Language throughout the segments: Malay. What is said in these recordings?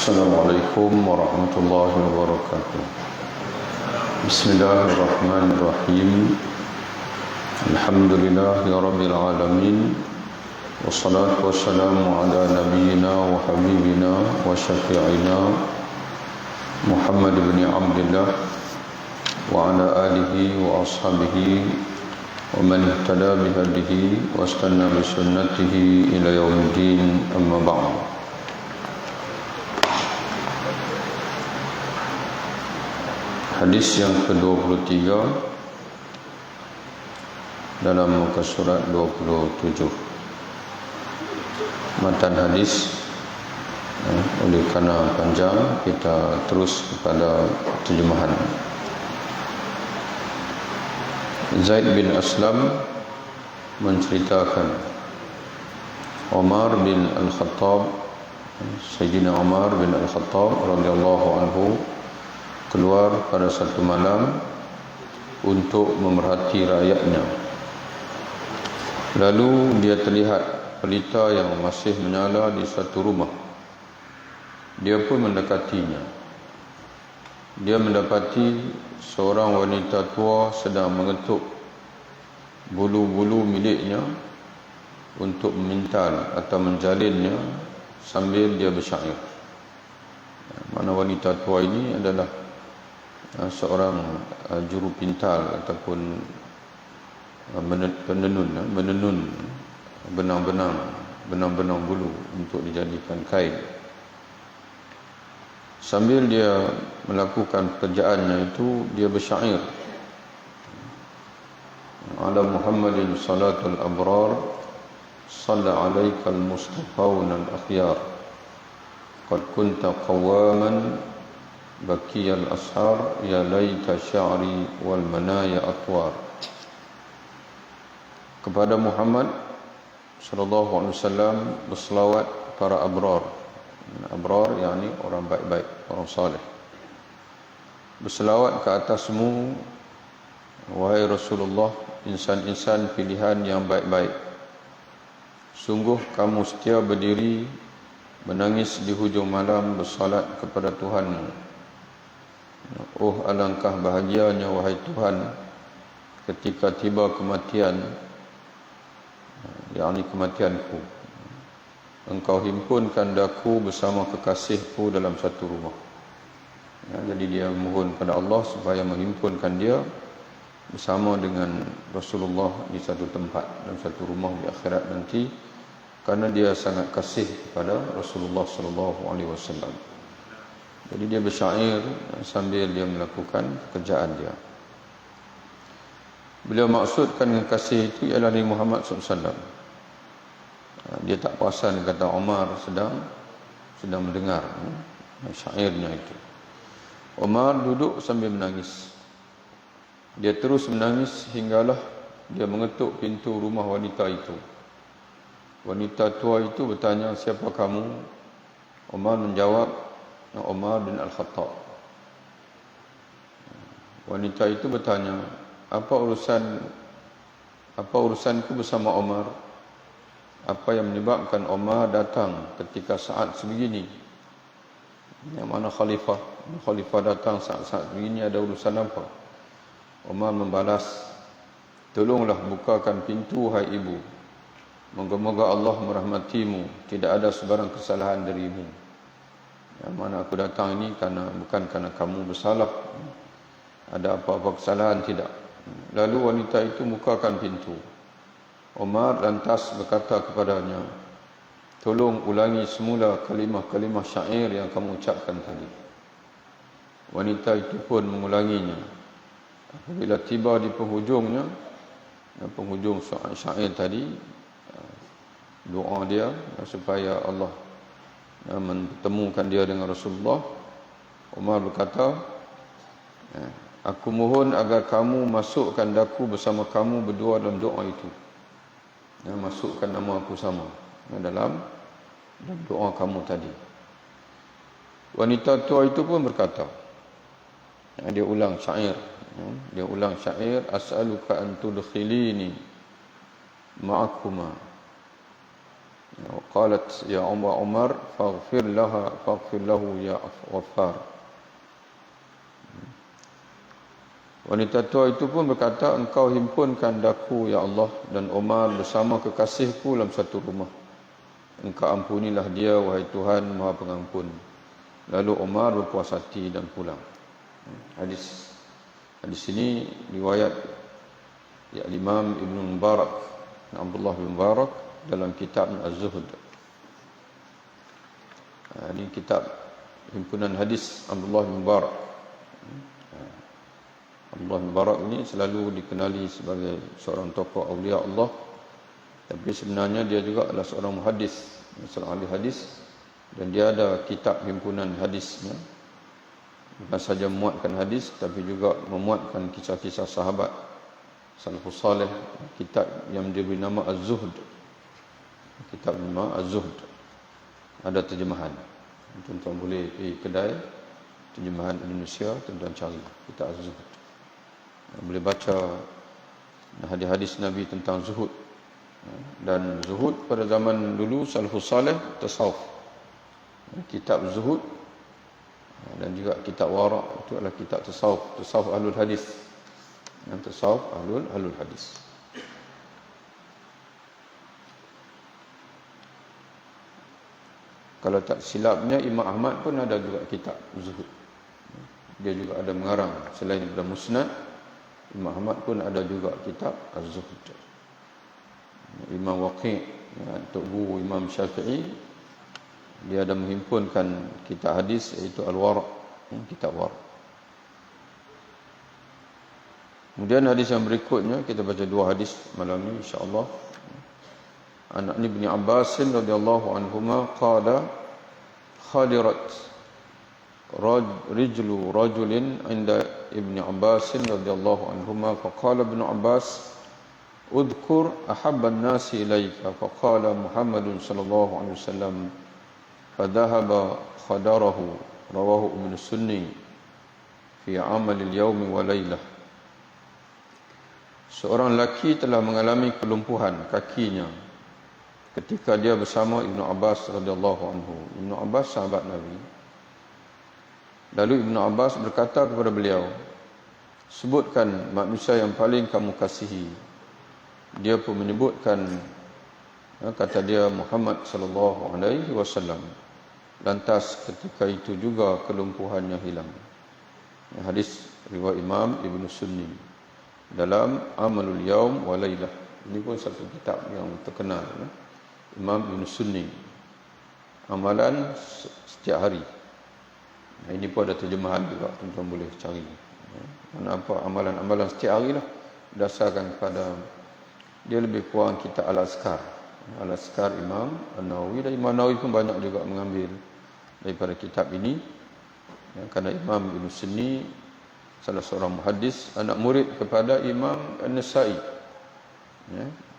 Assalamualaikum warahmatullahi wabarakatuh. Bismillahirrahmanirrahim. Alhamdulillahi rabbil alamin. Wassalatu wassalamu ala nabiyyina wa habibina wa syafi'ina Muhammad ibn Abdullah wa ala alihi wa ashabihi wa man ihtada bihadihi wa istanna bi sunnatihi ila yaumiddin, amma ba'd. Hadis yang ke-23 dalam muka surat 27. Matan hadis oleh kerana panjang, kita terus kepada terjemahan. Zaid bin Aslam menceritakan Umar bin Al-Khattab, Sayyidina Umar bin Al-Khattab radhiyallahu anhu keluar pada satu malam untuk memerhati rakyatnya. Lalu dia terlihat pelita yang masih menyala di satu rumah. Dia pun mendekatinya. Dia mendapati seorang wanita tua sedang mengetuk bulu-bulu miliknya untuk memintal atau menjalinnya sambil dia bersyair. Mana wanita tua ini adalah seorang juru pintal ataupun menenun benang-benang bulu untuk dijadikan kain. Sambil dia melakukan pekerjaannya itu, dia bersyair, ala Muhammadin salatul abrar, salla alaikal mustafawun al-akhyar, qad kunta qawaman bakiyal ashar, ya laita sya'ri wal manaya atwar. Kepada Muhammad sallallahu alaihi wasallam berselawat para abrar. Abrar yakni orang baik-baik, orang saleh. Berselawat ke atasmu wahai Rasulullah, insan-insan pilihan yang baik-baik. Sungguh kamu setia berdiri menangis di hujung malam bersalat kepada Tuhanmu. Oh, alangkah bahagianya wahai Tuhan ketika tiba kematian, yakni kematianku. Engkau himpunkan daku bersama kekasihku dalam satu rumah. Jadi dia mohon pada Allah supaya menghimpunkan dia bersama dengan Rasulullah di satu tempat, dalam satu rumah di akhirat nanti, karena dia sangat kasih kepada Rasulullah sallallahu alaihi wasallam. Jadi dia bersyair sambil dia melakukan pekerjaan dia. Beliau maksudkan dengan kasih itu ialah Nabi Muhammad SAW. Dia tak perasan kata Umar sedang mendengar syairnya itu. Umar duduk sambil menangis. Dia terus menangis hinggalah dia mengetuk pintu rumah wanita itu. Wanita tua itu bertanya, siapa kamu? Umar menjawab, Umar bin Al-Khattab. Wanita itu bertanya, apa urusanku bersama Umar? Apa yang menyebabkan Umar datang ketika saat sebegini? Yang mana khalifah datang saat-saat begini, ada urusan apa? Umar membalas, tolonglah bukakan pintu hai ibu. Moga-moga Allah merahmatimu, tidak ada sebarang kesalahan darimu. Yang mana aku datang ini bukan kerana kamu bersalah, ada apa-apa kesalahan, tidak. Lalu wanita itu bukakan pintu. Umar lantas berkata kepadanya, tolong ulangi semula kalimah-kalimah syair yang kamu ucapkan tadi. Wanita itu pun mengulanginya. Apabila tiba di penghujung syair tadi, doa dia supaya Allah mempertemukan dia dengan Rasulullah, Umar berkata, aku mohon agar kamu masukkan daku bersama kamu berdua dalam doa itu. Masukkan nama aku sama dalam doa kamu tadi. Wanita tua itu pun berkata, dia ulang syair, as'aluka an tudkhilini ma'akuma. Qalat ya Umar faghfir lahu ya Ghaffar. Wanita tua itu pun berkata, engkau himpunkan daku ya Allah dan Umar bersama kekasihku dalam satu rumah. Engkau ampunilah dia wahai Tuhan Maha Pengampun. Lalu Umar berpuas hati dan pulang. Hadis ini riwayat ya Imam Ibn Mubarak, Abdullah bin Mubarak dalam kitab Az-Zuhud. Ini kitab himpunan hadis Abdullah bin Mubarak. Abdullah bin Mubarak ini selalu dikenali sebagai seorang tokoh awliya Allah, tapi sebenarnya dia juga adalah seorang muhaddis, seorang ahli hadis, dan dia ada kitab himpunan hadisnya. Bukan saja memuatkan hadis, tapi juga memuatkan kisah-kisah sahabat salafus salih. Kitab yang diberi nama Az-Zuhd, kitab nama Az-Zuhd, ada terjemahan. Tuan-tuan boleh pergi kedai terjemahan Indonesia, tuan-tuan cari kitab Az-Zuhd. Boleh baca hadis-hadis Nabi tentang zuhud. Dan zuhud pada zaman dulu salafus salih tasawuf. Kitab zuhud dan juga kitab wara' itu adalah kitab tasawuf, tasawuf ahlul hadis. Yang tasawuf ahlul hadis. Kalau tak silapnya Imam Ahmad pun ada juga kitab zuhud. Dia juga ada mengarang selain daripada Musnad. Imam Ahmad pun ada juga kitab Az-Zuhd. Imam Waqi', Tok Guru Imam Syafi'i, dia ada menghimpunkan kitab hadis iaitu Al-Wara', kitab Wara'. Kemudian hadis yang berikutnya, kita baca dua hadis malam ini insya-Allah. An Ibn Abbas radhiyallahu anhuma qala khadirat رجل عند ابن عباس رضي الله عنهما فقال ابن عباس اذكر أحب الناس إليك فقال محمد صلى الله عليه وسلم فذهب خدره رواه ابن السني في عمل اليوم وليلة. Seorang lelaki telah mengalami kelumpuhan kakinya ketika dia bersama Ibnu Abbas radhiyallahu anhu. Ibnu Abbas sahabat Nabi. Lalu Ibn Abbas berkata kepada beliau, sebutkan manusia yang paling kamu kasihi. Dia pun menyebutkan, kata dia Muhammad sallallahu alaihi wasallam. Lantas ketika itu juga kelumpuhannya hilang. Hadis riwayat Imam Ibn Sunni dalam Amalul Yaum wa Lailah. Ini pun satu kitab yang terkenal, Imam Ibn Sunni. Amalan setiap hari. Ini pun ada terjemahan juga, tuan-tuan boleh cari. Apa amalan-amalan setiap hari lah, berdasarkan kepada dia lebih kurang kitab Al-Azkar. Al-Azkar Imam An-Nawawi, dan Imam Nawawi pun banyak juga mengambil daripada kitab ini. Kerana Imam Ibn Sunni salah seorang muhaddis, anak murid kepada Imam An-Nasai.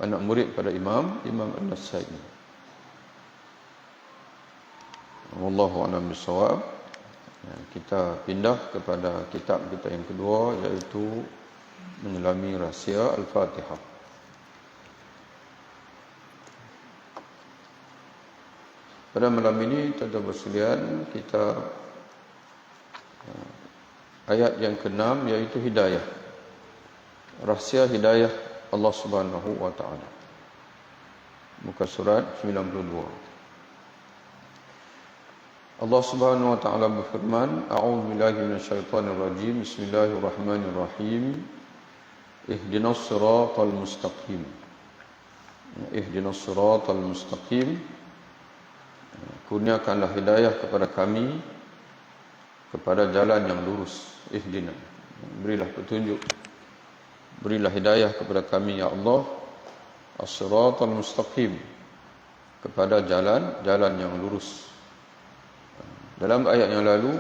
Anak murid pada Imam An-Nasai. Wallahu a'lam bishawab. Kita pindah kepada kitab kita yang kedua, iaitu Menyelami Rahsia Al-Fatihah. Pada malam ini, tuan-tuan sekalian, kita ayat yang ke-6, iaitu hidayah. Rahsia hidayah Allah Subhanahu wa taala. Muka surat 92. Allah Subhanahu wa taala berfirman, A'udzu billahi minasyaitonir rajim. Bismillahirrahmanirrahim. Ihdinas siratal mustaqim. Ihdinas siratal mustaqim. Kurniakanlah hidayah kepada kami kepada jalan yang lurus. Ihdina. Berilah petunjuk. Berilah hidayah kepada kami ya Allah, as-siratal mustaqim, kepada jalan yang lurus. Dalam ayat yang lalu,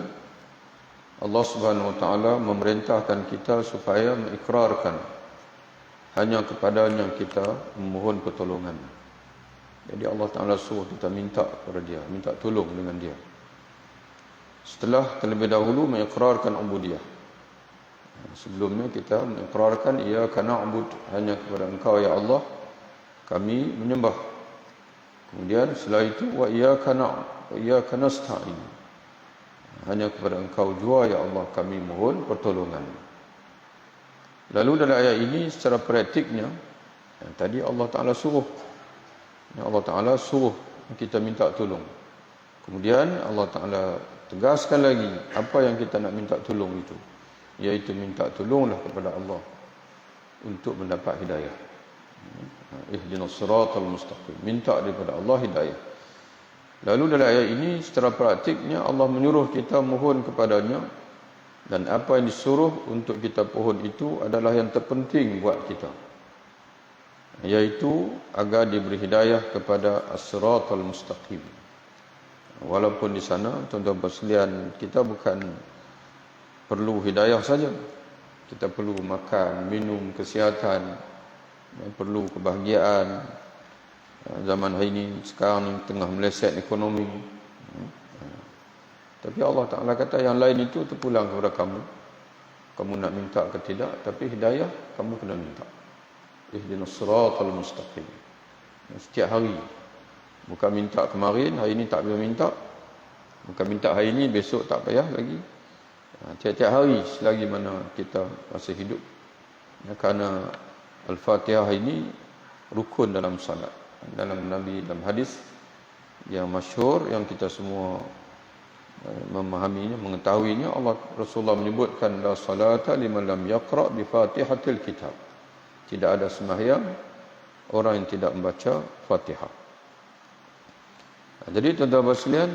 Allah Subhanahu wa taala memerintahkan kita supaya mengikrarkan hanya kepadanya kita memohon pertolongan. Jadi Allah Taala suruh kita minta kepada dia, minta tolong dengan dia. Setelah terlebih dahulu mengikrarkan ubudiyah. Sebelumnya kita mengikrarkan iyyaka na'bud, hanya kepada Engkau ya Allah kami menyembah. Kemudian setelah itu wa iyyaka nasta'in. Hanya kepada Engkau jua ya Allah kami mohon pertolongan. Lalu dalam ayat ini secara praktiknya tadi Allah Taala suruh kita minta tolong. Kemudian Allah Taala tegaskan lagi apa yang kita nak minta tolong itu, iaitu minta tolonglah kepada Allah untuk mendapat hidayah. Ihdinas siratal mustaqim, minta daripada Allah hidayah. Lalu dalam ayat ini secara praktiknya Allah menyuruh kita mohon kepadanya, dan apa yang disuruh untuk kita pohon itu adalah yang terpenting buat kita, yaitu agar diberi hidayah kepada as-siratal mustaqim. Walaupun di sana tuan-tuan sekalian, kita bukan perlu hidayah saja, kita perlu makan, minum, kesihatan, perlu kebahagiaan. Zaman hari ini sekarang ni tengah meleset ekonomi. Tapi Allah Ta'ala kata yang lain itu terpulang kepada kamu. Kamu nak minta ke tidak, tapi hidayah kamu kena minta. Ihdinas siratal mustaqim. Setiap hari. Bukan minta kemarin, hari ini tak payah minta. Bukan minta hari ini, besok tak payah lagi. Tiap-tiap hari selagi mana kita masih hidup. Kerana Al-Fatihah ini rukun dalam salat. Dalam hadis yang masyhur yang kita semua memahaminya, mengetahuinya, Rasulullah menyebutkan la salata liman lam yaqra bi Fatihatil kitab. Tidak ada sembahyang orang yang tidak membaca Fatihah. Jadi tuan-tuan sekalian,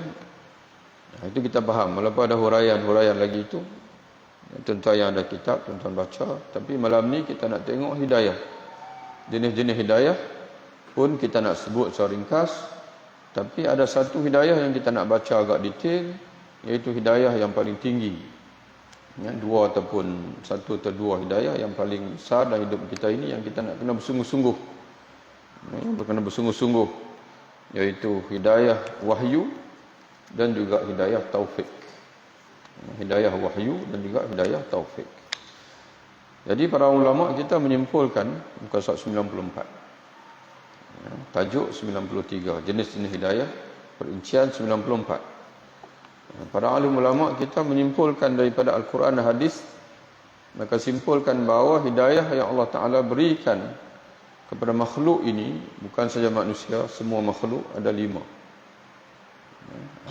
itu kita faham. Walaupun ada huraian lagi itu, tuan-tuan yang ada kitab tuan-tuan baca, tapi malam ni kita nak tengok hidayah. Jenis-jenis hidayah pun kita nak sebut secara ringkas, tapi ada satu hidayah yang kita nak baca agak detail, iaitu hidayah yang paling tinggi. Dua ataupun satu atau dua hidayah yang paling besar dalam hidup kita ini, yang kita nak kena bersungguh-sungguh. Kena bersungguh-sungguh, iaitu hidayah wahyu dan juga hidayah taufik. Hidayah wahyu dan juga hidayah taufik. Jadi para ulama kita menyimpulkan muka surat 94. Tajuk 93, jenis-jenis hidayah, perincian 94. Para alim ulama kita menyimpulkan daripada Al-Quran dan hadis, mereka simpulkan bahawa hidayah yang Allah Ta'ala berikan kepada makhluk ini, bukan saja manusia, semua makhluk, ada 5.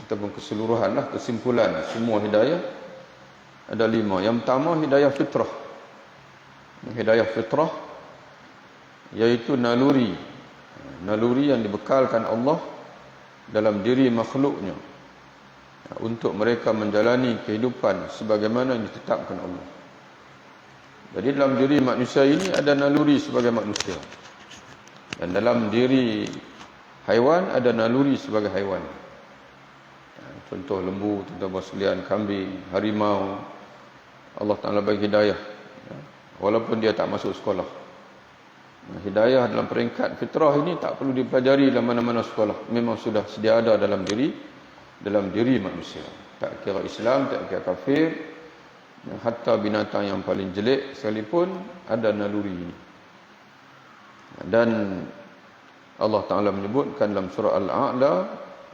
Ataupun keseluruhan kesimpulan semua hidayah ada 5. Yang pertama hidayah fitrah. Hidayah fitrah iaitu naluri yang dibekalkan Allah dalam diri makhluknya untuk mereka menjalani kehidupan sebagaimana yang ditetapkan Allah. Jadi dalam diri manusia ini ada naluri sebagai manusia, dan dalam diri haiwan ada naluri sebagai haiwan. Contoh lembu, tuan-tuan sekalian, kambing, harimau, Allah Ta'ala bagi hidayah walaupun dia tak masuk sekolah. Hidayah dalam peringkat fitrah ini tak perlu dipelajari dalam mana-mana sekolah, memang sudah sedia ada dalam diri manusia. Tak kira Islam, tak kira kafir, hatta binatang yang paling jelek sekalipun ada naluri ini. Dan Allah Ta'ala menyebutkan dalam surah Al-A'la,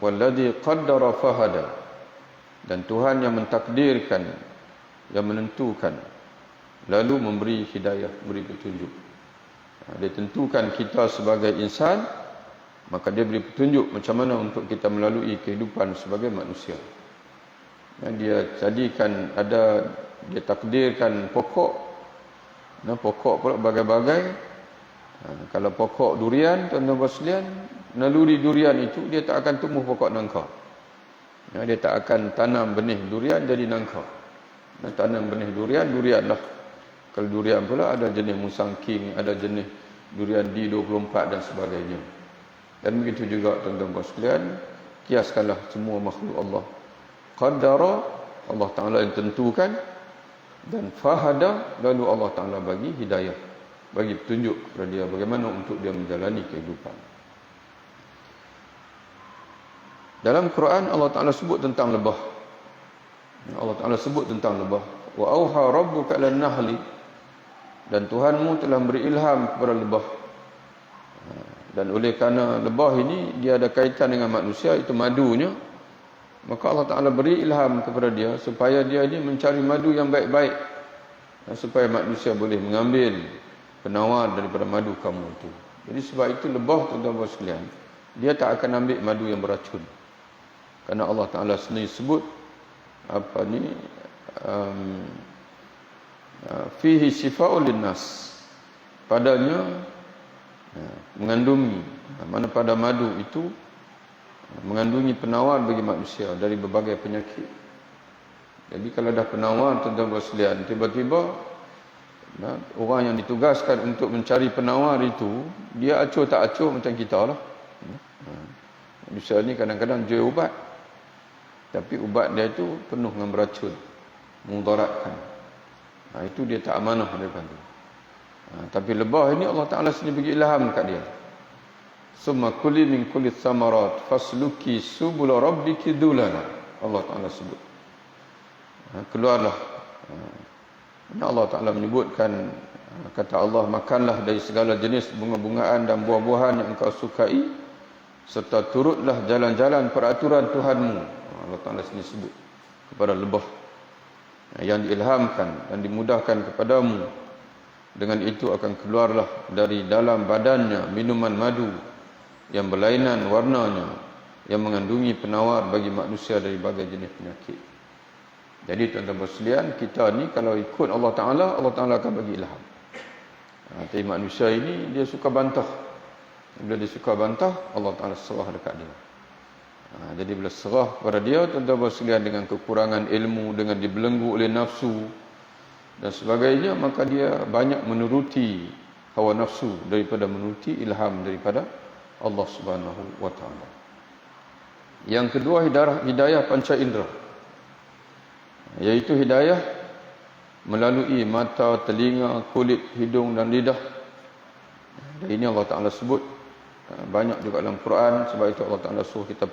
walladzi qaddara fahada, dan Tuhan yang mentakdirkan, yang menentukan, lalu memberi hidayah, beri petunjuk. Dia tentukan kita sebagai insan, maka dia beri petunjuk macam mana untuk kita melalui kehidupan sebagai manusia. Dan dia jadikan ada, dia takdirkan pokok, pokok pula bagai-bagai. Kalau pokok durian, tuan-tuan sekalian, naluri durian itu dia tak akan tumbuh pokok nangka. Dia tak akan tanam benih durian jadi nangka. Tanam benih durian lah. Kalau durian pula ada jenis Musang King, ada jenis durian D24 dan sebagainya. Dan begitu juga tuan-tuan sekalian, kiaskanlah semua makhluk Allah. Qaddara, Allah Ta'ala yang tentukan, dan fahada, lalu Allah Ta'ala bagi hidayah, bagi petunjuk kepada dia bagaimana untuk dia menjalani kehidupan. Dalam Quran Allah Ta'ala sebut tentang lebah. Allah Ta'ala sebut tentang lebah. Wa auha rabbuka lan nahli, dan Tuhanmu telah beri ilham kepada lebah. Dan oleh kerana lebah ini dia ada kaitan dengan manusia, itu madunya, maka Allah Ta'ala beri ilham kepada dia supaya dia ini mencari madu yang baik-baik, supaya manusia boleh mengambil penawar daripada madu kamu itu. Jadi sebab itu lebah, tuan-tuan sekalian, dia tak akan ambil madu yang beracun. Kerana Allah Ta'ala sendiri sebut fihi syifa'ul linnas, padanya mengandungi, mana pada madu itu mengandungi penawar bagi manusia dari berbagai penyakit. Jadi kalau dah penawar, tuan-tuan sekalian, tiba-tiba orang yang ditugaskan untuk mencari penawar itu, dia acuh tak acuh macam kita lah. Manusia ni kadang-kadang jual ubat, tapi ubat dia itu penuh dengan beracun, mudaratkan. Itu dia tak amanah daripada itu. Tapi lebah ini Allah Ta'ala sendiri bagi ilham kat dia. Summa kuli min kulli thamarat fasluki subula rabbiki dulana. Allah Ta'ala sebut. Keluarlah. Allah Ta'ala menyebutkan, kata Allah, makanlah dari segala jenis bunga-bungaan dan buah-buahan yang engkau sukai, serta turutlah jalan-jalan peraturan Tuhanmu. Allah Ta'ala sendiri sebut kepada lebah yang diilhamkan dan dimudahkan kepadamu. Dengan itu akan keluarlah dari dalam badannya minuman madu yang berlainan warnanya, yang mengandungi penawar bagi manusia dari berbagai jenis penyakit. Jadi tuan-tuan sekalian, kita ni kalau ikut Allah Ta'ala akan bagi ilham. Tapi manusia ini dia suka bantah. Bila dia suka bantah, Allah Ta'ala serah dekat dia. Jadi bila serah kepada dia, tuan-tuan sekalian, dengan kekurangan ilmu, dengan dibelenggu oleh nafsu dan sebagainya, maka dia banyak menuruti hawa nafsu daripada menuruti ilham daripada Allah Subhanahu wa Ta'ala. Yang kedua, hidayah panca indera, iaitu hidayah melalui mata, telinga, kulit, hidung dan lidah. Dan ini Allah Ta'ala sebut banyak juga dalam Quran. Sebab itu Allah Ta'ala suruh kita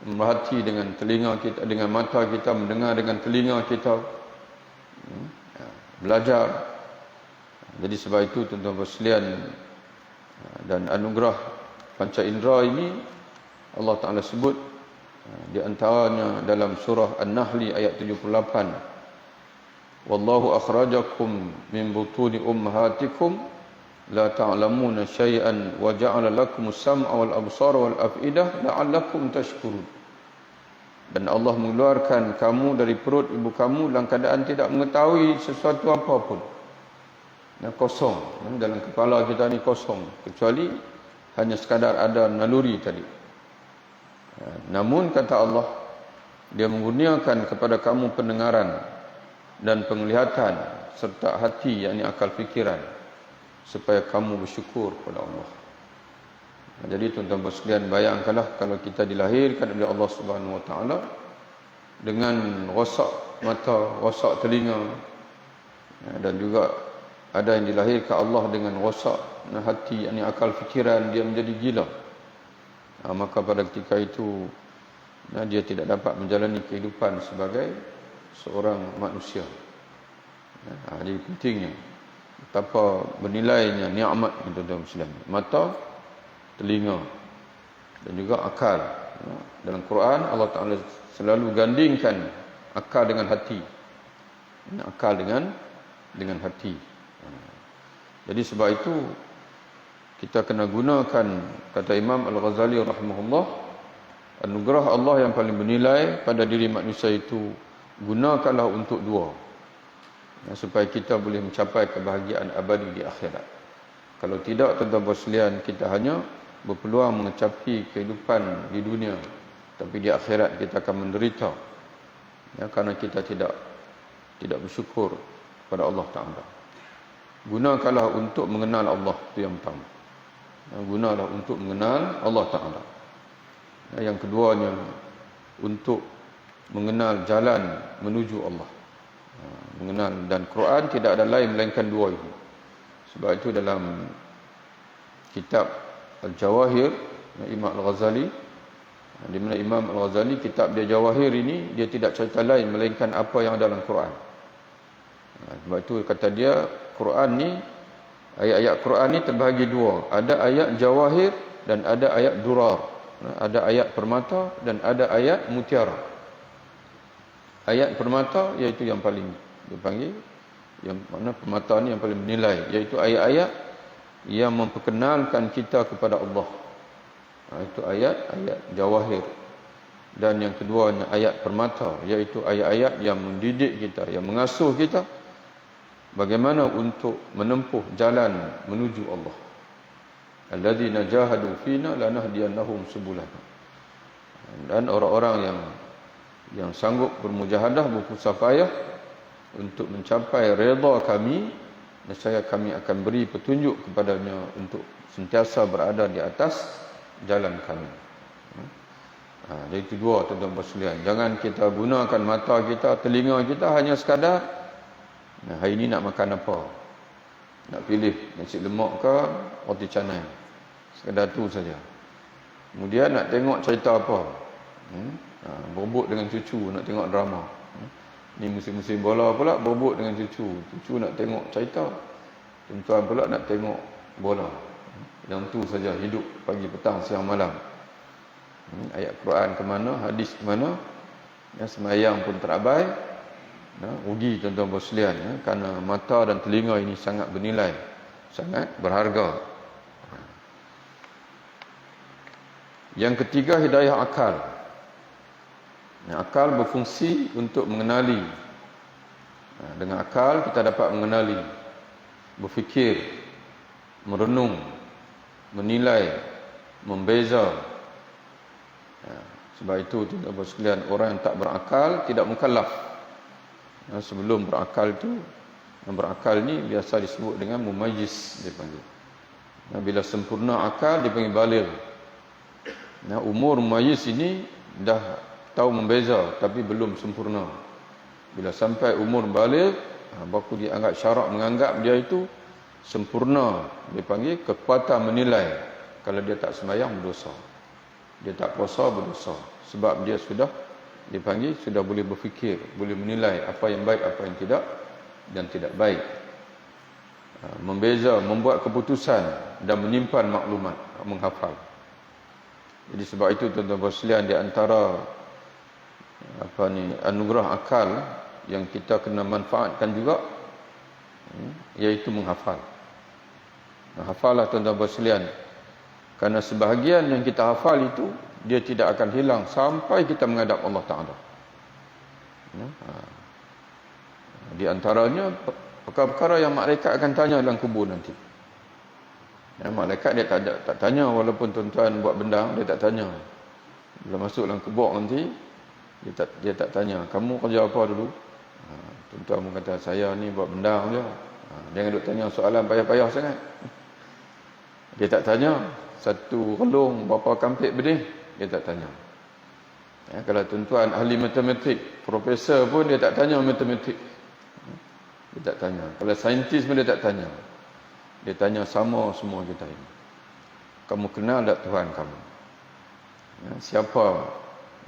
merhati dengan telinga kita, dengan mata kita, mendengar dengan telinga kita, belajar. Jadi sebab itu tuan-tuan sekalian, dan anugerah panca indera ini Allah Ta'ala sebut di antaranya dalam surah An-Nahl ayat 78, wallahu akhrajakum min butuni ummahatikum la ta'lamuna syai'an wa ja'ala lakumus sam'a wal absara wal af'idah la'allakum tashkurun. Dan Allah mengeluarkan kamu dari perut ibu kamu dalam keadaan tidak mengetahui sesuatu apapun. Kosong. Dalam kepala kita ni kosong, kecuali hanya sekadar ada naluri tadi. Namun kata Allah, dia mengurniakan kepada kamu pendengaran dan penglihatan serta hati, yakni akal fikiran, supaya kamu bersyukur kepada Allah. Jadi tuan-tuan sekalian, bayangkanlah kalau kita dilahirkan oleh Allah Subhanahu wa Ta'ala dengan rosak mata, rosak telinga, dan juga ada yang dilahirkan Allah dengan rosak hati, yakni akal fikiran, dia menjadi gila. Maka pada ketika itu dia tidak dapat menjalani kehidupan sebagai seorang manusia. Jadi pentingnya betapa bernilainya nikmat tuan-tuan sekalian, mata, telinga dan juga akal. Dalam Quran Allah Ta'ala selalu gandingkan akal dengan hati. Akal dengan hati. Jadi sebab itu kita kena gunakan, kata Imam Al-Ghazali rahimahullah, anugerah Allah yang paling bernilai pada diri manusia itu gunakanlah untuk dua, supaya kita boleh mencapai kebahagiaan abadi di akhirat. Kalau tidak, tuan-tuan sekalian, kita hanya berpeluang mencapai kehidupan di dunia, tapi di akhirat kita akan menderita, kerana kita tidak bersyukur pada Allah Ta'ala. Gunakanlah untuk mengenal Allah, itu yang pertama. Gunalah untuk mengenal Allah Ta'ala. Yang keduanya, untuk mengenal jalan menuju Allah. Mengenal, dan Quran tidak ada lain melainkan dua ini. Sebab itu dalam kitab Al-Jawahir Imam Al-Ghazali, di mana Imam Al-Ghazali kitab dia Jawahir ini, dia tidak cerita lain melainkan apa yang ada dalam Quran. Sebab itu kata dia, Quran ni Ayat-ayat Quran ni terbahagi dua. Ada ayat jawahir dan ada ayat durar. Ada ayat permata dan ada ayat mutiara. Ayat permata iaitu yang paling dipanggil, yang mana permata ni yang paling bernilai, iaitu ayat-ayat yang memperkenalkan kita kepada Allah. Itu ayat-ayat jawahir. Dan yang keduanya ayat permata, iaitu ayat-ayat yang mendidik kita, yang mengasuh kita bagaimana untuk menempuh jalan menuju Allah. Alladzina jahadu fina lanahdiyannahum subulana. Dan orang-orang yang sanggup bermujahadah, bersusah payah untuk mencapai redha kami, nescaya kami akan beri petunjuk kepadanya untuk sentiasa berada di atas jalan kami. Jadi itu dua, tuan-tuan sekalian. Jangan kita gunakan mata kita, telinga kita hanya sekadar hari ini nak makan apa, nak pilih nasi lemak ke roti canai, sekadar tu saja. Kemudian nak tengok cerita apa, berebut dengan cucu nak tengok drama. Ni musim-musim bola pula, berebut dengan cucu nak tengok cerita, tuan-tuan pula nak tengok bola. Yang tu saja hidup, pagi petang siang malam. Ayat Quran ke mana, hadis ke mana, sembahyang pun terabai. Rugi tuan-tuan sekalian, kerana mata dan telinga ini sangat bernilai, sangat berharga. Yang ketiga, hidayah akal. Akal berfungsi untuk mengenali. Dengan akal kita dapat mengenali, berfikir, merenung, menilai, membeza. Sebab itu tuan-tuan sekalian, orang yang tak berakal tidak mukallaf. Sebelum berakal tu, yang berakal ni biasa disebut dengan mumayyiz, dia panggil. Bila sempurna akal dipanggil baligh. Umur mumayyiz ini dah tahu membeza tapi belum sempurna. Bila sampai umur baligh, baru dianggap syarak menganggap dia itu sempurna. Dia panggil kekuatan menilai. Kalau dia tak sembahyang berdosa, dia tak puasa berdosa, sebab dia sudah dipanggil sudah boleh berfikir, boleh menilai apa yang baik, apa yang tidak baik, membeza, membuat keputusan dan menyimpan maklumat, menghafal. Jadi sebab itu tuan-tuan sekalian, di antara anugerah akal yang kita kena manfaatkan juga, iaitu menghafal. Hafallah tuan-tuan sekalian, kerana sebahagian yang kita hafal itu dia tidak akan hilang sampai kita menghadap Allah Ta'ala. Di antaranya perkara-perkara yang malaikat akan tanya dalam kubur nanti. Malaikat dia tak tanya, walaupun tuan-tuan buat benda, dia tak tanya. Bila masuk dalam kubur nanti, dia tak tanya, kamu kerja apa dulu? Tuan-tuan pun kata, saya ni buat benda je. Jangan duk tanya soalan payah-payah sangat. Dia tak tanya, satu relung berapa kampit benih, dia tak tanya. Kalau tuan-tuan ahli matematik, profesor pun dia tak tanya matematik. Dia tak tanya. Kalau saintis pun dia tak tanya. Dia tanya sama semua kita ini. Kamu kenal tak Tuhan kamu? Siapa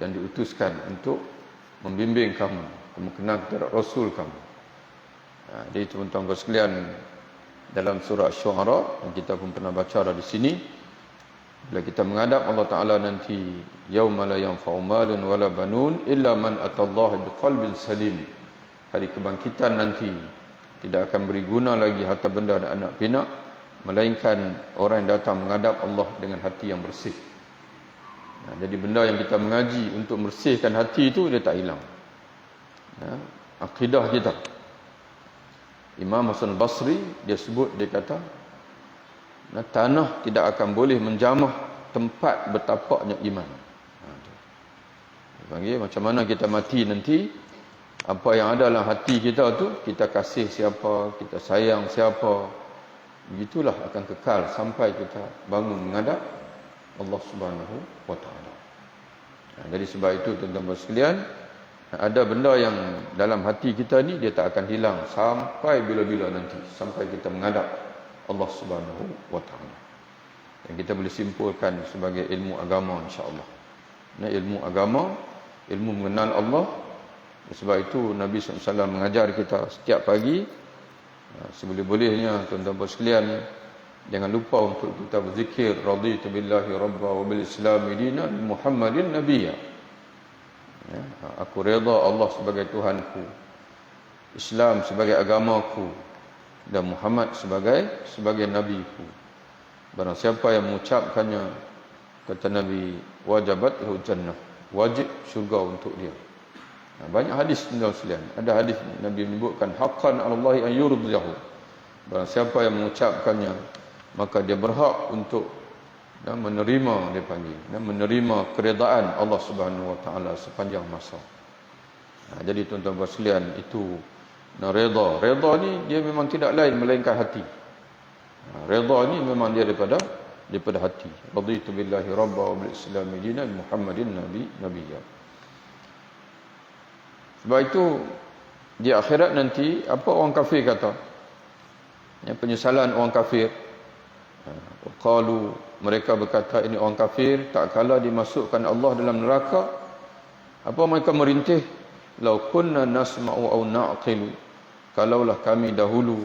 yang diutuskan untuk membimbing kamu? Kamu kenal kepada Rasul kamu? Jadi teman-teman sekalian, dalam surah Syu'ara yang kita pun pernah baca di sini, bila kita menghadap Allah Ta'ala nanti, yauma la yanfa'u malun wala banun illa man atallaha biqalbin salim. Hari kebangkitan nanti tidak akan beri guna lagi harta benda dan anak pinak, melainkan orang yang datang menghadap Allah dengan hati yang bersih. Jadi benda yang kita mengaji untuk bersihkan hati itu, dia tak hilang. Akidah kita. Imam Hasan Basri dia sebut, dia kata, tanah tidak akan boleh menjamah tempat bertapaknya iman. Dia panggil macam mana kita mati nanti, apa yang ada dalam hati kita tu, kita kasih siapa, kita sayang siapa, begitulah akan kekal sampai kita bangun menghadap Allah Subhanahu wa taala. Jadi sebab itu tuan-tuan sekalian, ada benda yang dalam hati kita ni dia tak akan hilang sampai bila-bila nanti, sampai kita menghadap Allah Subhanahu wa taala. Yang kita boleh simpulkan sebagai ilmu agama, insya-Allah. Ilmu agama, ilmu mengenal Allah. Sebab itu Nabi SAW mengajar kita setiap pagi Seboleh-bolehnya tuan-tuan sekalian, jangan lupa untuk kita berzikir raditu billahi rabba wa bil islam dinan Muhammadin nabiyya. Ya, aku redha Allah sebagai Tuhanku, Islam sebagai agamaku, dan Muhammad sebagai nabiku. Barang siapa yang mengucapkannya, kata Nabi, wajabat lahu jannah, wajib syurga untuk dia. Banyak hadis tuan-tuan sekalian. Ada hadis Nabi menyebutkan haqqan 'ala Allah an yurdiyahu. Barang siapa yang mengucapkannya, maka dia berhak untuk menerima, dia panggil, menerima keredaan Allah Subhanahu wa taala sepanjang masa. Jadi tuan-tuan sekalian, itu redha ni dia memang tidak lain melainkan hati. Redha ni memang dia daripada hati. Raditu billahi rabba wa bil islam dinan Muhammadin nabiyya. Sebab itu di akhirat nanti, apa orang kafir kata? Penyesalan orang kafir. Qalu, mereka berkata, ini orang kafir tak kala dimasukkan Allah dalam neraka, apa mereka merintih? Lau kunna nasma'u aw na'qilu, kalaulah kami dahulu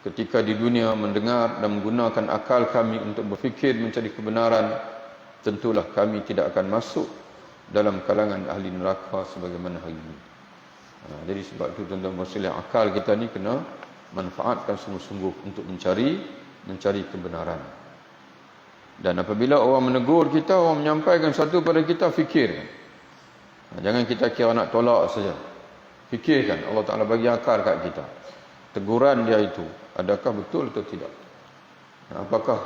ketika di dunia mendengar dan menggunakan akal kami untuk berfikir mencari kebenaran, tentulah kami tidak akan masuk dalam kalangan ahli neraka sebagaimana hari ini. Jadi sebab itu tuan-tuan sekalian, akal kita ni kena manfaatkan sungguh-sungguh untuk mencari kebenaran. Dan apabila orang menegur kita, orang menyampaikan satu pada kita, fikir. Jangan kita kira nak tolak saja. Fikirkan, Allah Ta'ala bagi akal kat kita. Teguran dia itu, adakah betul atau tidak? Apakah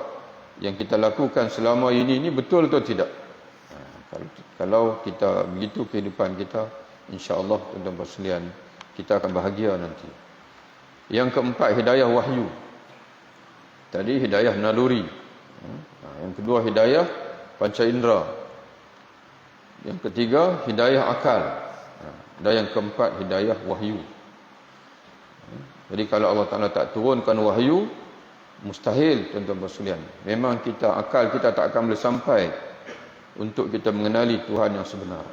yang kita lakukan selama ini betul atau tidak? Kalau kita begitu kehidupan kita, insya-Allah tuan-tuan sekalian, kita akan bahagia nanti. Yang keempat, hidayah wahyu. Tadi hidayah naluri. Yang kedua, hidayah panca indera. Yang ketiga, hidayah akal. Dan yang keempat, hidayah wahyu. Jadi kalau Allah Ta'ala tak turunkan wahyu, mustahil tuan-tuan sekalian. Memang kita, akal kita tak akan boleh sampai untuk kita mengenali Tuhan yang sebenar.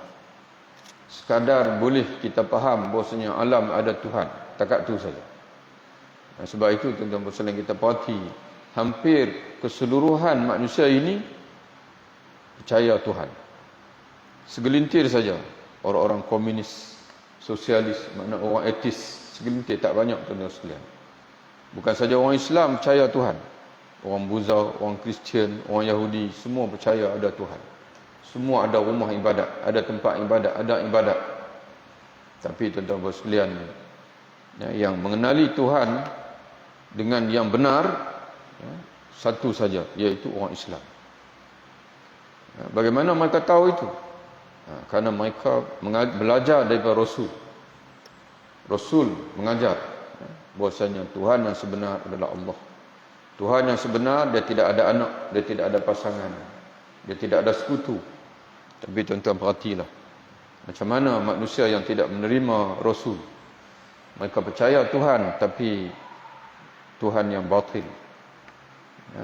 Sekadar boleh kita faham bahawasanya alam ada Tuhan, takat tu saja. Sebab itu tuan-tuan sekalian, kita perhati, hampir keseluruhan manusia ini percaya Tuhan. Segelintir saja orang-orang komunis, sosialis, makna orang etis, segelintir, tak banyak tuan-tuan sekalian. Bukan saja orang Islam percaya Tuhan, orang Buddha, orang Kristian, orang Yahudi, semua percaya ada Tuhan. Semua ada rumah ibadat, ada tempat ibadat, ada ibadat. Tapi tuan-tuan sekalian, yang mengenali Tuhan dengan yang benar, satu saja, iaitu orang Islam. Bagaimana mereka tahu itu? Karena mereka belajar daripada Rasul. Rasul mengajar bahwasanya Tuhan yang sebenar adalah Allah. Tuhan yang sebenar, dia tidak ada anak, dia tidak ada pasangan, dia tidak ada sekutu. Tapi tuan-tuan perhatilah, macam mana manusia yang tidak menerima Rasul. Mereka percaya Tuhan, tapi Tuhan yang batil.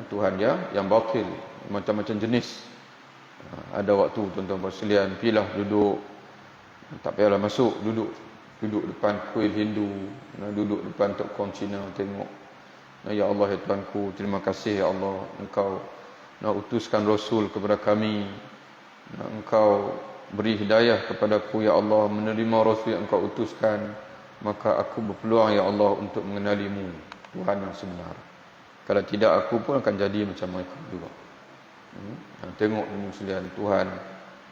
Tuhan yang batil, macam-macam jenis. Ada waktu tuan-tuan sekalian, pilah duduk, tak payahlah masuk, duduk depan kuil Hindu, duduk depan Tok Kong Cina, tengok, ya Allah, ya Tuhanku, terima kasih ya Allah, Engkau nak utuskan Rasul kepada kami, Engkau beri hidayah kepadaku ya Allah, menerima Rasul yang Engkau utuskan, maka aku berpeluang ya Allah untuk mengenalimu, Tuhan yang sebenar. Kalau tidak, aku pun akan jadi macam mereka juga. Tengok sekalian, Tuhan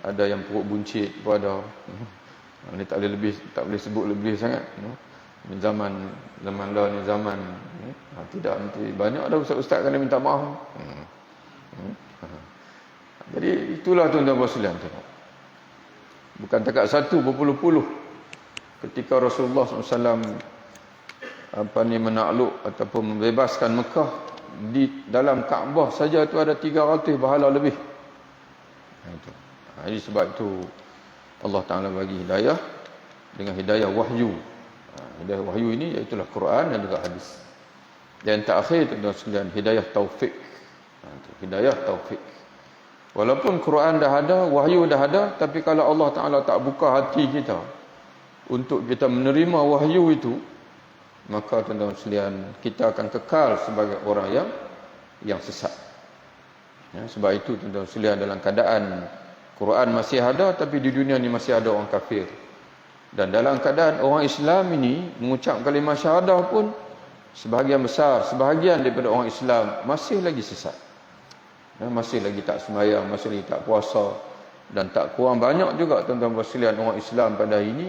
ada yang perut buncit pun ada. Ini tak boleh sebut lebih sangat. Zaman lah ni zaman. Tidak, nanti banyak ada ustaz-ustaz kena minta maaf. Jadi itulah tuan-tuan sekalian, tengok. Bukan takat satu, berpuluh-puluh. Ketika Rasulullah SAW menakluk ataupun membebaskan Mekah, di dalam Kaabah saja tu ada 300 pahala lebih. Jadi sebab itu Allah Ta'ala bagi hidayah dengan hidayah wahyu. Hidayah wahyu ini iaitulah Quran dan juga hadis. Dan terakhir tuan-tuan sekalian, hidayah taufik. Hidayah taufik. Walaupun Quran dah ada, wahyu dah ada, tapi kalau Allah Ta'ala tak buka hati kita untuk kita menerima wahyu itu, maka tuan-tuan sekalian, kita akan kekal sebagai orang yang sesat. Ya, sebab itu tuan-tuan sekalian, dalam keadaan Quran masih ada, tapi di dunia ni masih ada orang kafir. Dan dalam keadaan orang Islam ini mengucap kalimah syahadah pun, sebahagian besar, sebahagian daripada orang Islam masih lagi sesat. Ya, masih lagi tak sembahyang, masih lagi tak puasa. Dan tak kurang banyak juga tuan-tuan sekalian orang Islam pada hari ini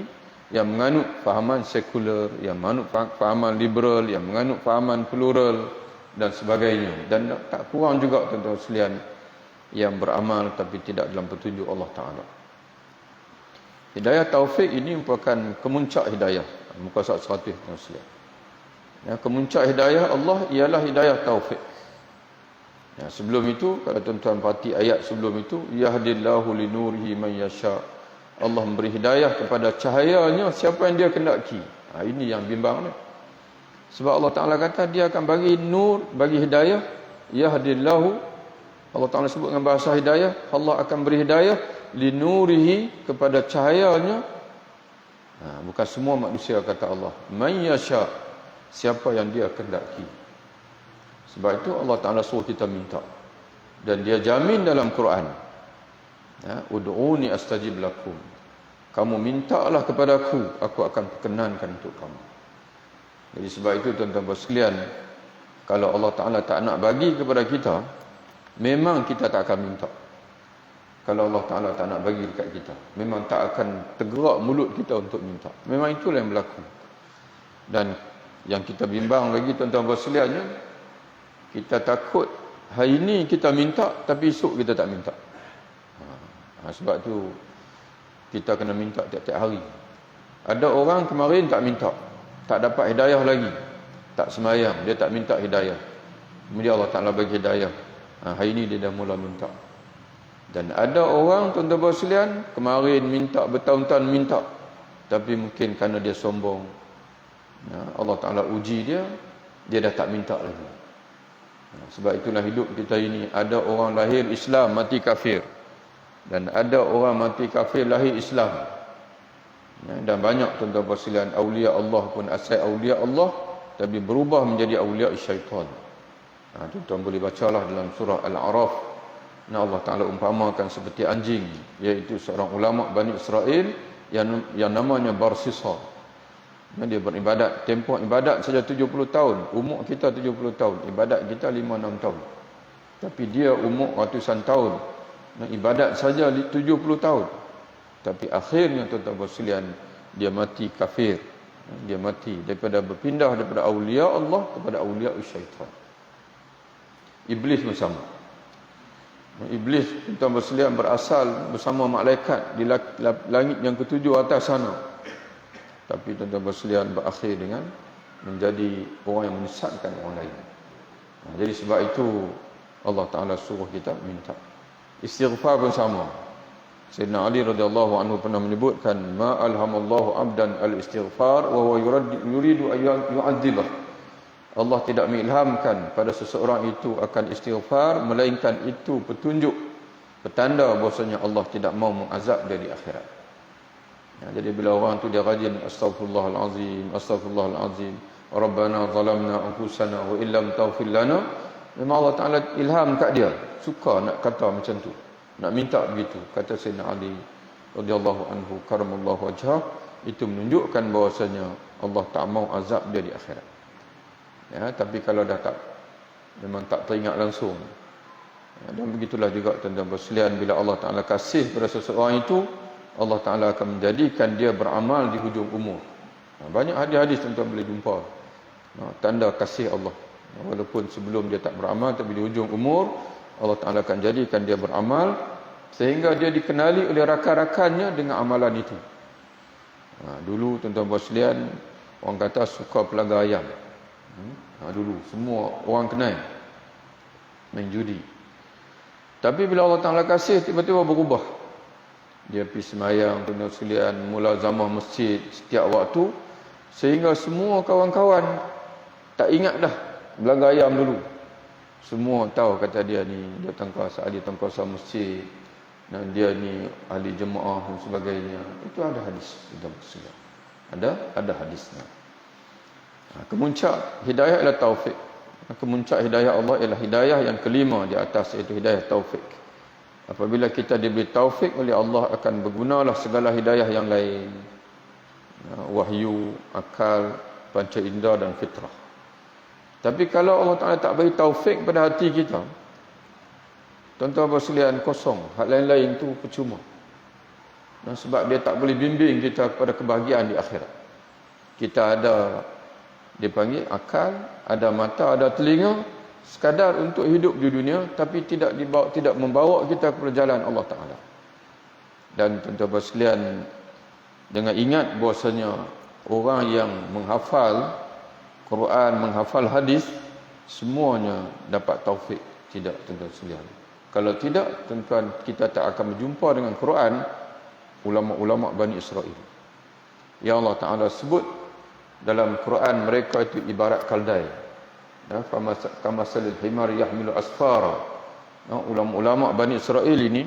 yang menganut fahaman sekular, yang menganut fahaman liberal, yang menganut fahaman plural dan sebagainya. Dan tak kurang juga tuan-tuan sekalian yang beramal tapi tidak dalam petunjuk Allah Ta'ala. Hidayah taufik ini merupakan kemuncak hidayah. Muka surat 100 tuan sekalian. Ya, kemuncak hidayah Allah ialah hidayah taufik. Ya, sebelum itu, kalau tuan-tuan perhati ayat sebelum itu, yahdillahu linurihi man yasha. Allah memberi hidayah kepada cahayanya siapa yang dia kendaki. Ini yang bimbang ni. Sebab Allah Ta'ala kata dia akan bagi nur, bagi hidayah. Yahdillahu, Allah Ta'ala sebut dengan bahasa hidayah, Allah akan beri hidayah linurihi, kepada cahayanya. Bukan semua manusia, kata Allah. Man yasha, siapa yang dia kendaki. Sebab itu Allah Ta'ala suruh kita minta. Dan dia jamin dalam Quran. Ud'uni astajib lakum. Kamu mintalah kepadaku, aku akan perkenankan untuk kamu. Jadi sebab itu tuan-tuan sekalian, kalau Allah Ta'ala tak nak bagi kepada kita, memang kita tak akan minta. Kalau Allah Ta'ala tak nak bagi dekat kita, memang tak akan tergerak mulut kita untuk minta. Memang itulah yang berlaku. Dan yang kita bimbang lagi tuan-tuan sekalian, kita takut hari ini kita minta tapi esok kita tak minta. Sebab tu kita kena minta tiap-tiap hari. Ada orang kemarin tak minta, tak dapat hidayah lagi, tak sembahyang, dia tak minta hidayah. Kemudian Allah Ta'ala bagi hidayah. Hari ini dia dah mula minta. Dan ada orang tuan-tuan sekalian, kemarin minta, bertahun-tahun minta, tapi mungkin kerana dia sombong, Allah Ta'ala uji dia, dia dah tak minta lagi. Sebab itulah hidup kita ini, ada orang lahir Islam mati kafir, dan ada orang mati kafir lahir Islam. Dan banyak tuan-tuan sekalian, awliya Allah pun asal awliya Allah tapi berubah menjadi awliya syaitan. Tuan-tuan boleh bacalah dalam surah Al-A'raf. Allah Ta'ala umpamakan seperti anjing, iaitu seorang ulama Bani Israel yang namanya Barsisa. Dia beribadat, tempoh ibadat saja 70 tahun. Umur kita 70 tahun, ibadat kita 5-6 tahun. Tapi dia umur ratusan tahun, ibadat saja 70 tahun. Tapi akhirnya tuan-tuan sekalian, dia mati kafir. Dia mati daripada berpindah daripada awliya Allah kepada awliya syaitan. Iblis bersama. Iblis tuan-tuan sekalian berasal bersama malaikat di langit yang ketujuh atas sana. Tapi tuan-tuan sekalian berakhir dengan menjadi orang yang menyesatkan orang lain. Jadi sebab itu Allah Ta'ala suruh kita minta. Istighfar pun sama. Sayyidina Ali radhiyallahu anhu pernah menyebutkan, ma alhamallahu abdan al-istighfar wa huwa yuridu an yu'adzibah. Allah tidak mengilhamkan pada seseorang itu akan istighfar, melainkan itu petunjuk, petanda bahwasanya Allah tidak mau mengazab dia di akhirat. Jadi bila orang tu dia rajin astaghfirullahalazim, astaghfirullahalazim, rabbana zalamna anfusana wa illam taghfir lana, memang Allah Ta'ala ilham kat dia, suka nak kata macam tu, nak minta begitu. Kata Sayyidina Ali radhiyallahu anhu karamallahu wajhah, itu menunjukkan bahwasanya Allah tak mau azab dia di akhirat. Tapi kalau dah tak, memang tak teringat langsung. Dan begitulah juga tuan-tuan sekalian, bila Allah Ta'ala kasih pada seseorang itu, Allah Ta'ala akan menjadikan dia beramal di hujung umur. Banyak hadis-hadis tuan-tuan boleh jumpa, tanda kasih Allah. Walaupun sebelum dia tak beramal, tapi di hujung umur Allah Ta'ala akan jadikan dia beramal, sehingga dia dikenali oleh rakan-rakannya dengan amalan itu. Dulu tuan-tuan sekalian, orang kata suka pelaga ayam. Dulu semua orang kenal main judi. Tapi bila Allah Ta'ala kasih, tiba-tiba berubah. Dia pergi sembahyang, tuan-tuan sekalian, mula zamah masjid setiap waktu, sehingga semua kawan-kawan tak ingat dah belaga ayam dulu. Semua tahu kata dia ni, dia ahli tangkasa masjid, dan dia ni ahli jemaah dan sebagainya. Itu ada hadis, tuan-tuan sekalian. Ada hadisnya. Kemuncak hidayah ialah taufik. Kemuncak hidayah Allah ialah hidayah yang kelima di atas, iaitu hidayah taufik. Apabila kita diberi taufik oleh Allah, akan bergunalah segala hidayah yang lain. Wahyu, akal, panca indera dan fitrah. Tapi kalau Allah Ta'ala tak beri taufik pada hati kita, tuan-tuan sekalian, kosong. Hal lain-lain tu percuma. Sebab dia tak boleh bimbing kita kepada kebahagiaan di akhirat. Kita ada, dipanggil akal, ada mata, ada telinga, sekadar untuk hidup di dunia, tapi tidak membawa kita kepada jalan Allah Ta'ala. Dan tuan-tuan sekalian, dengan ingat bahasanya orang yang menghafal Quran, menghafal hadis, semuanya dapat taufik. Tidak, tuan-tuan sekalian. Kalau tidak, tuan-tuan, kita tak akan berjumpa dengan Quran, ulama-ulama Bani Israel. Ya Allah Ta'ala sebut dalam Quran, mereka itu ibarat kaldai. Kamasalil himar yahmilu asfara. Ulama-ulama Bani Israel ini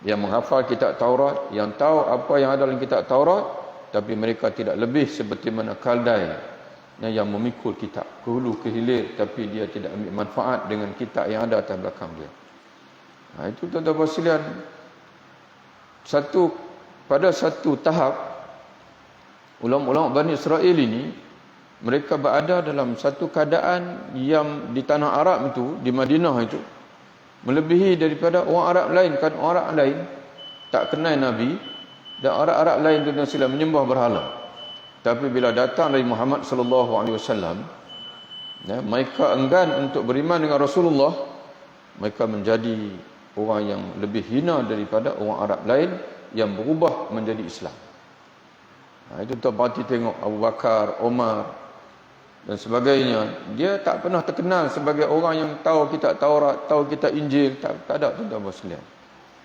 yang menghafal kitab Taurat, yang tahu apa yang ada dalam kitab Taurat, tapi mereka tidak lebih seperti mana kaldai yang memikul kitab ke hulu ke hilir, tapi dia tidak ambil manfaat dengan kitab yang ada atas belakang dia. Itu tuan-tuan sekalian, pada satu tahap, ulama-ulama Bani Israel ini, mereka berada dalam satu keadaan yang di tanah Arab itu, di Madinah itu, melebihi daripada orang Arab lain. Kan orang Arab lain tak kenal Nabi, dan orang Arab lain tuan-tuan sekalian menyembah berhala. Tapi bila datang dari Muhammad sallallahu alaihi wasallam, mereka enggan untuk beriman dengan Rasulullah. Mereka menjadi orang yang lebih hina daripada orang Arab lain yang berubah menjadi Islam. Itu tuan berarti tengok Abu Bakar, Omar dan sebagainya, dia tak pernah terkenal sebagai orang yang tahu kitab Taurat, tahu kitab Injil. Tak ada, tuan-tuan sekalian.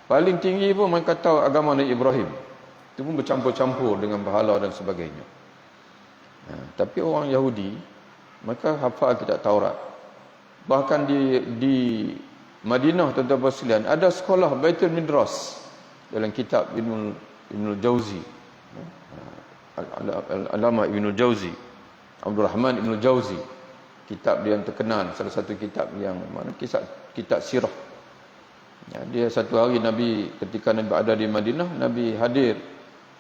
Paling tinggi pun mereka tahu agama Nabi Ibrahim. Itu pun bercampur-campur dengan berhala dan sebagainya. Tapi orang Yahudi, mereka hafal kitab Taurat. Bahkan di Madinah, tuan-tuan sekalian, ada sekolah Baitul Midras dalam kitab Ibnul Jauzi. Al-Alama Ibnul Jauzi, Abdul Rahman Ibnul Jauzi. Kitab dia yang terkenal, salah satu kitab yang mana kitab sirah. Dia satu hari Nabi, ketika Nabi ada di Madinah, Nabi hadir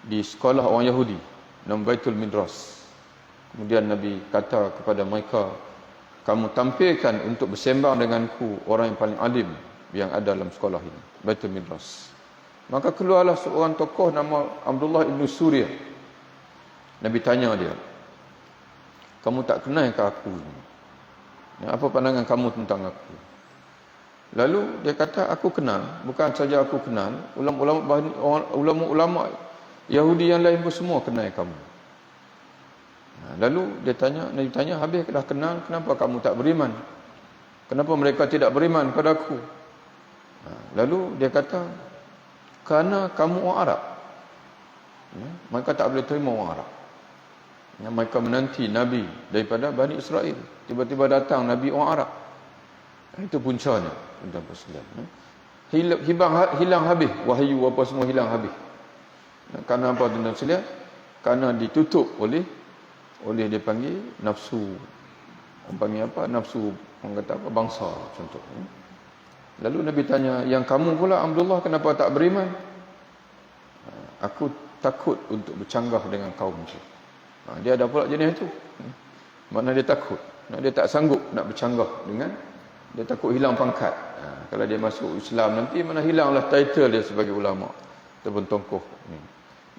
di sekolah orang Yahudi, nama Baitul Midras. Kemudian Nabi kata kepada mereka, kamu tampilkan untuk bersembang denganku orang yang paling alim yang ada dalam sekolah ini, Baitul Midras. Maka keluarlah seorang tokoh nama Abdullah ibn Surya. Nabi tanya dia, kamu tak kenal ke aku? Apa pandangan kamu tentang aku? Lalu dia kata, aku kenal. Bukan saja aku kenal, ulama-ulama Yahudi yang lain pun semua kenal kamu. Lalu Nabi tanya, habis dah kenal, kenapa kamu tak beriman? Kenapa mereka tidak beriman kepada aku? Lalu dia kata, kerana kamu orang Arab. Mereka tak boleh terima orang Arab. Mereka menanti Nabi daripada Bani Israel. Tiba-tiba datang Nabi orang Arab. Itu puncanya. Hilang habis. Wahyu apa semua hilang habis. Kerana apa tuan-tuan sekalian? Kerana ditutup oleh dia panggil nafsu. Panggil apa? Nafsu, orang kata apa? Bangsa contohnya. Lalu Nabi tanya, yang kamu pula Abdullah kenapa tak beriman? Aku takut untuk bercanggah dengan kaum itu. Dia ada pula jenis itu. Makna dia takut. Dia tak sanggup nak bercanggah dengan, dia takut hilang pangkat. Kalau dia masuk Islam nanti mana hilanglah title dia sebagai ulama ataupun tokoh.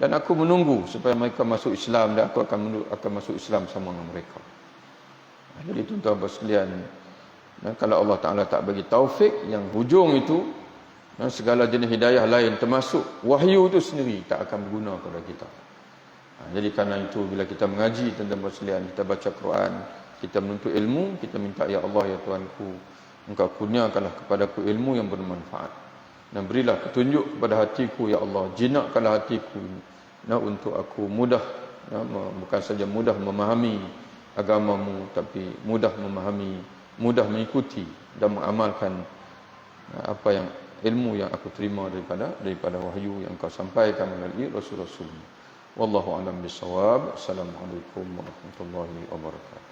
Dan aku menunggu supaya mereka masuk Islam, dan aku akan masuk Islam sama dengan mereka. Jadi tuan-tuan sekalian, kalau Allah Ta'ala tak bagi taufik, yang hujung itu, segala jenis hidayah lain termasuk wahyu itu sendiri tak akan berguna kepada kita. Jadi kerana itu, bila kita mengaji tuan-tuan sekalian, kita baca Quran, kita menuntut ilmu, kita minta, ya Allah, ya Tuhanku, Engkau kurniakanlah kepadaku ilmu yang bermanfaat, dan berilah petunjuk kepada hatiku, ya Allah, jinakkanlah hatiku untuk aku mudah, bukan saja mudah memahami agamamu, tapi mudah memahami, mudah mengikuti dan mengamalkan apa yang ilmu yang aku terima daripada wahyu yang kau sampaikan melalui Rasul-Rasul. Wallahu a'lam bishawab. Assalamualaikum warahmatullahi wabarakatuh.